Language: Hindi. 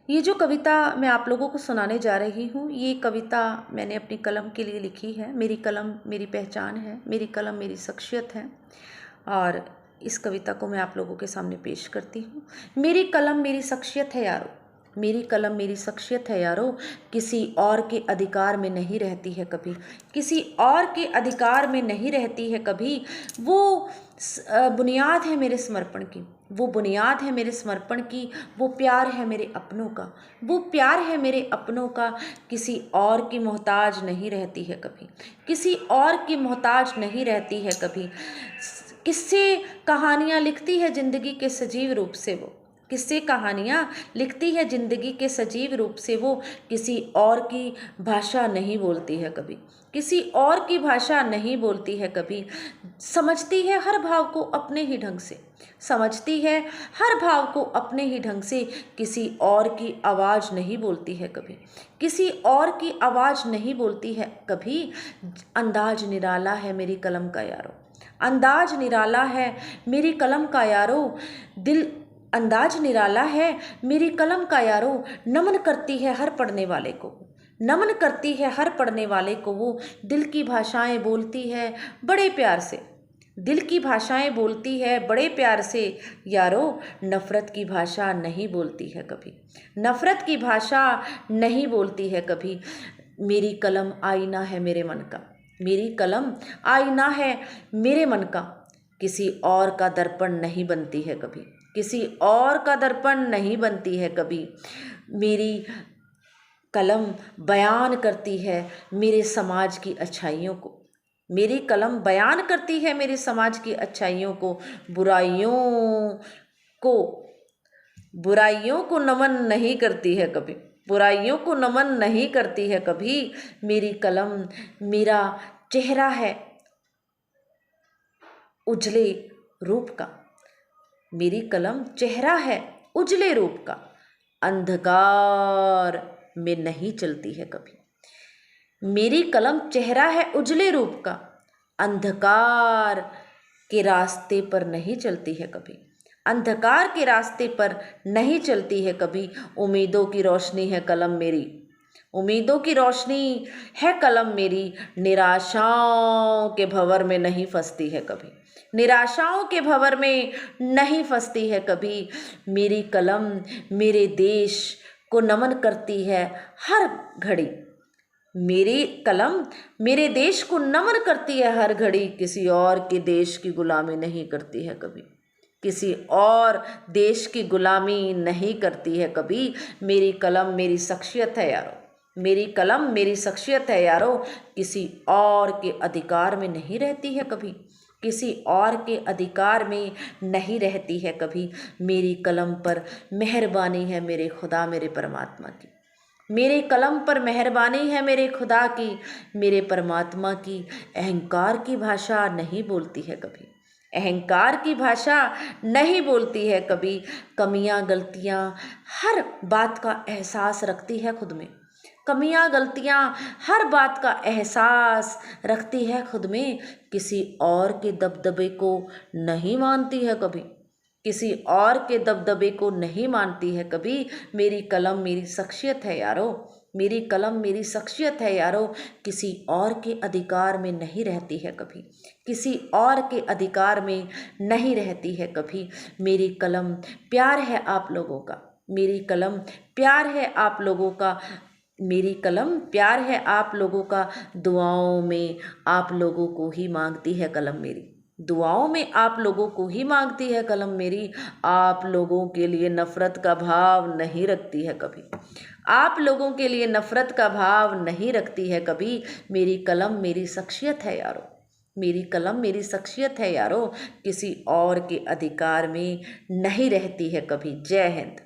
ये जो कविता मैं आप लोगों को सुनाने जा रही हूँ, ये कविता मैंने अपनी कलम के लिए लिखी है। मेरी कलम मेरी पहचान है, मेरी कलम मेरी शख्सियत है और इस कविता को मैं आप लोगों के सामने पेश करती हूँ। मेरी कलम मेरी शख्सियत है यारो, मेरी कलम मेरी शख्सियत है यारो, किसी और के अधिकार में नहीं रहती है कभी, किसी और के अधिकार में नहीं रहती है कभी। वो बुनियाद है मेरे समर्पण की, वो बुनियाद है मेरे समर्पण की, वो प्यार है मेरे अपनों का, वो प्यार है मेरे अपनों का, किसी और की मोहताज नहीं रहती है कभी, किसी और की मोहताज नहीं रहती है कभी। किस्से कहानियाँ लिखती है ज़िंदगी के सजीव रूप से वो, किस्से कहानियाँ लिखती है ज़िंदगी के सजीव रूप से वो, किसी और की भाषा नहीं बोलती है कभी, किसी और की भाषा नहीं बोलती है कभी। समझती है हर भाव को अपने ही ढंग से, समझती है हर भाव को अपने ही ढंग से, किसी और की आवाज़ नहीं बोलती है कभी, किसी और की आवाज़ नहीं बोलती है कभी। अंदाज निराला है मेरी कलम का यारो, अंदाज निराला है मेरी कलम का यारो, दिल अंदाज निराला है मेरी कलम का यारो, नमन करती है हर पढ़ने वाले को, नमन करती है हर पढ़ने वाले को वो, दिल की भाषाएं बोलती है बड़े प्यार से, दिल की भाषाएं बोलती है बड़े प्यार से यारो, नफ़रत की भाषा नहीं बोलती है कभी, नफ़रत की भाषा नहीं बोलती है कभी। मेरी कलम आईना है मेरे मन का, मेरी कलम आईना है मेरे मन का, किसी और का दर्पण नहीं बनती है कभी, किसी और का दर्पण नहीं बनती है कभी। मेरी कलम बयान करती है मेरे समाज की अच्छाइयों को, मेरी कलम बयान करती है मेरे समाज की अच्छाइयों को, को बुराइयों को नमन नहीं करती है कभी, बुराइयों को नमन नहीं करती है कभी। मेरी कलम मेरा चेहरा है उजले रूप का, मेरी कलम चेहरा है उजले रूप का, अंधकार में नहीं चलती है कभी। मेरी कलम चेहरा है उजले रूप का, अंधकार के रास्ते पर नहीं चलती है कभी, अंधकार के रास्ते पर नहीं चलती है कभी। उम्मीदों की रोशनी है कलम मेरी, उम्मीदों की रोशनी है कलम मेरी, निराशाओं के भंवर में नहीं फंसती है कभी, निराशाओं के भंवर में नहीं फंसती है कभी। मेरी कलम मेरे देश को नमन करती है हर घड़ी, मेरी कलम मेरे देश को नमन करती है हर घड़ी, किसी और के देश की गुलामी नहीं करती है कभी, किसी और देश की गुलामी नहीं करती है कभी। मेरी कलम मेरी शख्सियत है यारो, मेरी कलम मेरी शख्सियत है यारो, किसी और के अधिकार में नहीं रहती है कभी, किसी और के अधिकार में नहीं रहती है कभी। मेरी कलम पर मेहरबानी है मेरे खुदा मेरे परमात्मा की, मेरे कलम पर मेहरबानी है मेरे खुदा की, मेरे परमात्मा की। अहंकार की भाषा नहीं बोलती है कभी, अहंकार की भाषा नहीं बोलती है कभी। कमियां गलतियां हर बात का एहसास रखती है खुद में, कमियां गलतियां हर बात का एहसास रखती है खुद में, किसी और के दबदबे को नहीं मानती है कभी, किसी और के दबदबे को नहीं मानती है कभी। मेरी कलम मेरी शख्सियत है यारो, मेरी कलम मेरी शख्सियत है यारो, किसी और के अधिकार में नहीं रहती है कभी, किसी और के अधिकार में नहीं रहती है कभी। मेरी कलम प्यार है आप लोगों का, मेरी कलम प्यार है आप लोगों का, मेरी कलम प्यार है आप लोगों का, दुआओं में आप लोगों को ही मांगती है कलम मेरी, दुआओं में आप लोगों को ही मांगती है कलम मेरी। आप लोगों के लिए नफ़रत का भाव नहीं रखती है कभी, आप लोगों के लिए नफ़रत का भाव नहीं रखती है कभी। मेरी कलम मेरी शख्सियत है यारो, मेरी कलम मेरी शख्सियत है यारो, किसी और के अधिकार में नहीं रहती है कभी। जय हिंद।